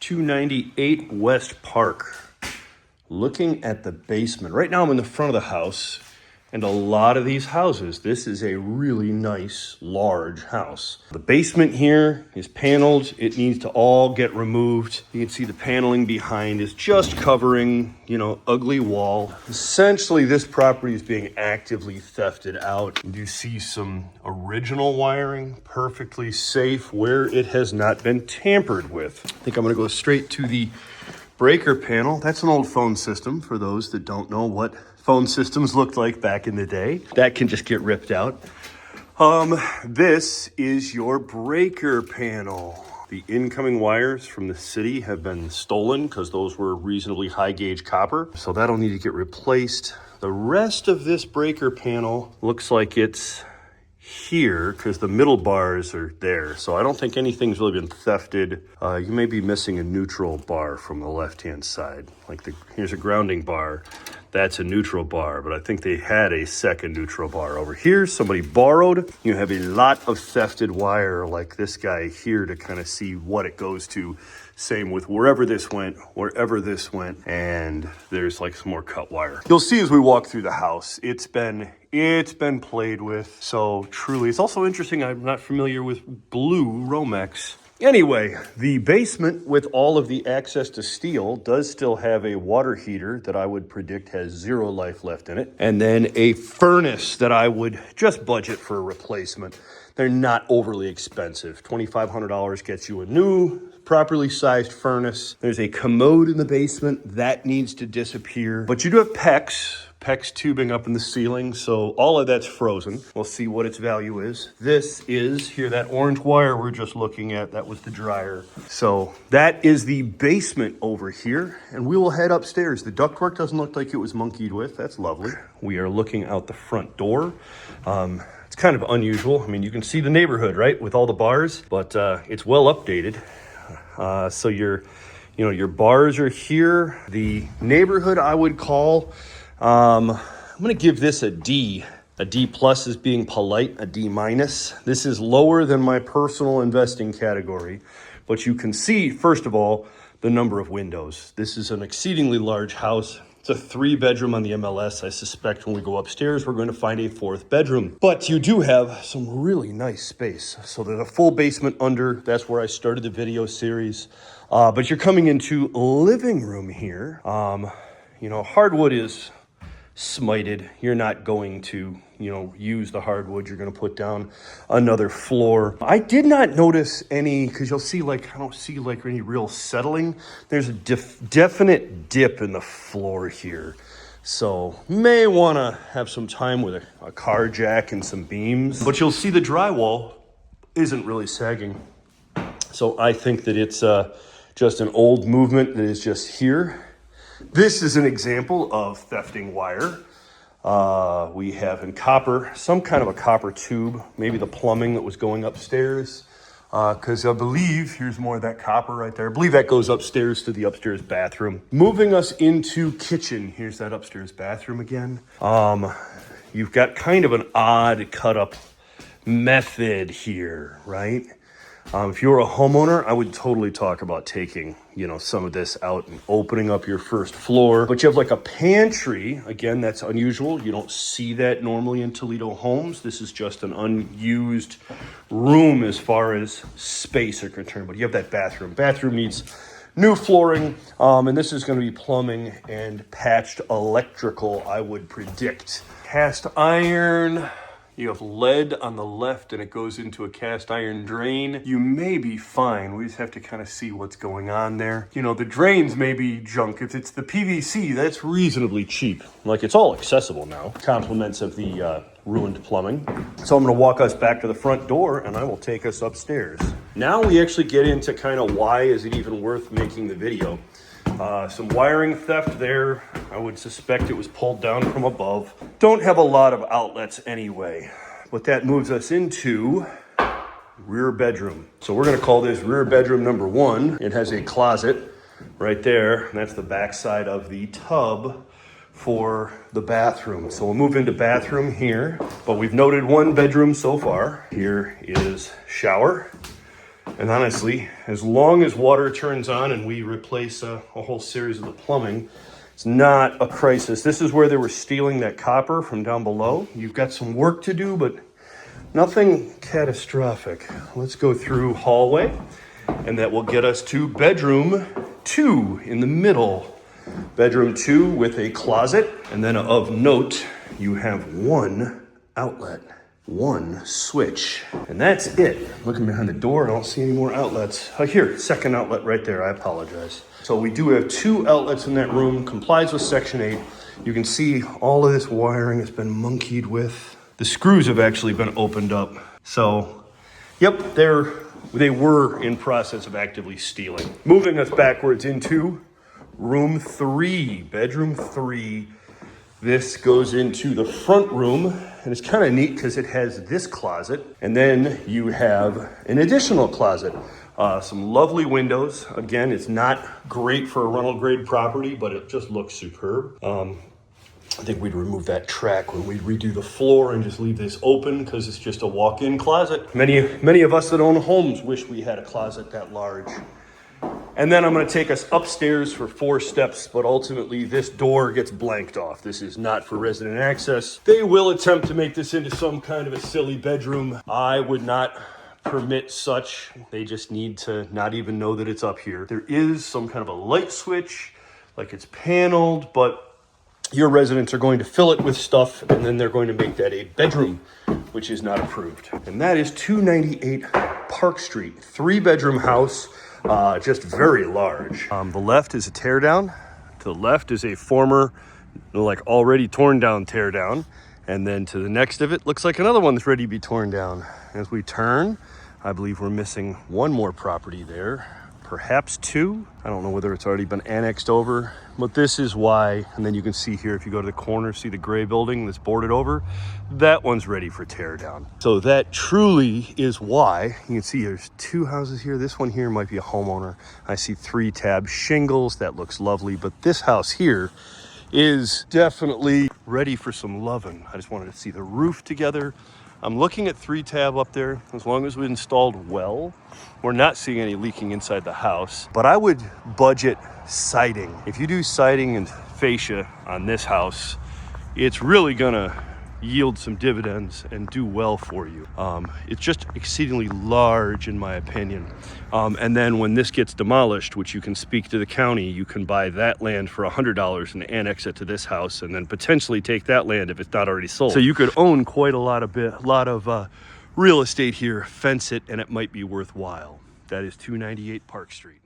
298 West Park. Looking at the basement. Right now I'm in the front of the house, and a lot of these houses, this is a really nice, large house. The basement here is paneled. It needs to all get removed. You can see the paneling behind is just covering, ugly wall. Essentially, this property is being actively thefted out. You see some original wiring, perfectly safe where it has not been tampered with. I think I'm gonna go straight to the breaker panel. That's an old phone system for those that don't know what phone systems looked like back in the day. That can just get ripped out. This is your breaker panel. The incoming wires from the city have been stolen because those were reasonably high gauge copper. So that'll need to get replaced. The rest of this breaker panel looks like it's here because the middle bars are there. So I don't think anything's really been thefted. You may be missing a neutral bar from the left-hand side. Here's a grounding bar. That's a neutral bar, but I think they had a second neutral bar over here. Somebody borrowed. You have a lot of thefted wire like this guy here to kind of see what it goes to. Same with wherever this went, and there's like some more cut wire. You'll see as we walk through the house, it's been played with. So truly, it's also interesting. I'm not familiar with blue Romex. Anyway, the basement with all of the access to steel does still have a water heater that I would predict has 0 life left in it. And then a furnace that I would just budget for a replacement. They're not overly expensive. $2,500 gets you a new, properly sized furnace. There's a commode in the basement that needs to disappear. But you do have PEX tubing up in the ceiling, so all of that's frozen. We'll see what its value is. This is, here, that orange wire we're just looking at, that was the dryer. So that is the basement over here, and we will head upstairs. The ductwork doesn't look like it was monkeyed with. That's lovely. We are looking out the front door. It's kind of unusual. I mean, you can see the neighborhood, right, with all the bars, but it's well updated. So your bars are here. The neighborhood I would call, I'm going to give this a D. A D plus is being polite, a D minus. This is lower than my personal investing category, but you can see, first of all, the number of windows. This is an exceedingly large house. It's a 3-bedroom on the MLS. I suspect when we go upstairs, we're going to find a 4th bedroom. But you do have some really nice space. So there's a full basement under. That's where I started the video series. But you're coming into a living room here. Hardwood is smited. You're not going to, use the hardwood. You're going to put down another floor. I did not notice any, because you'll see I don't see any real settling. There's a definite dip in the floor here. So may want to have some time with a car jack and some beams. But you'll see the drywall isn't really sagging. So I think that it's just an old movement that is just here. This is an example of thefting wire. We have in copper, some kind of a copper tube, maybe the plumbing that was going upstairs. Because I believe, here's more of that copper right there. I believe that goes upstairs to the upstairs bathroom. Moving us into kitchen. Here's that upstairs bathroom again. You've got kind of an odd cut up method here, right? If you're a homeowner, I would totally talk about taking, some of this out and opening up your first floor. But you have like a pantry. Again, that's unusual. You don't see that normally in Toledo homes. This is just an unused room as far as space are concerned. But you have that bathroom. Bathroom needs new flooring. And this is going to be plumbing and patched electrical, I would predict. Cast iron. You have lead on the left and it goes into a cast iron drain. You may be fine. We just have to kind of see what's going on there. The drains may be junk. If it's the PVC, that's reasonably cheap. It's all accessible now. Compliments of the ruined plumbing. So I'm gonna walk us back to the front door and I will take us upstairs. Now we actually get into kind of why is it even worth making the video. Some wiring theft there. I would suspect it was pulled down from above. Don't have a lot of outlets anyway, but that moves us into rear bedroom. So we're gonna call this rear bedroom number 1. It has a closet right there, and that's the back side of the tub for the bathroom. So we'll move into bathroom here, but we've noted 1 bedroom so far. Here is shower. And honestly, as long as water turns on and we replace a whole series of the plumbing, it's not a crisis. This is where they were stealing that copper from down below. You've got some work to do, but nothing catastrophic. Let's go through hallway, and that will get us to bedroom 2 in the middle. Bedroom 2 with a closet, and then of note, you have one outlet, one switch, and that's it. Looking behind the door, I don't see any more outlets. Oh, here, second outlet right there, I apologize. So we do have 2 outlets in that room, complies with Section 8. You can see all of this wiring has been monkeyed with. The screws have actually been opened up. So, yep, they were in process of actively stealing. Moving us backwards into room 3, bedroom 3. This goes into the front room, and it's kind of neat because it has this closet, and then you have an additional closet. Some lovely windows. Again, it's not great for a rental grade property, but it just looks superb. I think we'd remove that track when we redo the floor and just leave this open because it's just a walk-in closet. Many of us that own homes wish we had a closet that large. And then I'm going to take us upstairs for 4 steps, but ultimately this door gets blanked off. This is not for resident access. They will attempt to make this into some kind of a silly bedroom. I would not permit such. They just need to not even know that it's up here. There is some kind of a light switch, like it's paneled, but your residents are going to fill it with stuff, and then they're going to make that a bedroom, which is not approved. And that is 298 Park Street, 3-bedroom house. Just very large. The left is a tear down. To the left is a former, like already torn down tear down. And then to the next of it looks like another one that's ready to be torn down. As we turn, I believe we're missing one more property there, perhaps 2. I don't know whether it's already been annexed over, but this is why. And then you can see here, if you go to the corner, see the gray building that's boarded over, that one's ready for tear down. So that truly is why. You can see there's 2 houses here. This one here might be a homeowner. I see 3 tab shingles. That looks lovely. But this house here is definitely ready for some loving. I just wanted to see the roof together. I'm looking at 3 tab up there. As long as we installed well, we're not seeing any leaking inside the house. But I would budget siding. If you do siding and fascia on this house, it's really gonna yield some dividends and do well for you. It's just exceedingly large in my opinion. And then when this gets demolished, which you can speak to the county, you can buy that land for $100 and annex it to this house, and then potentially take that land if it's not already sold. So you could own quite a lot of real estate here, fence it, and it might be worthwhile. That is 298 Park Street.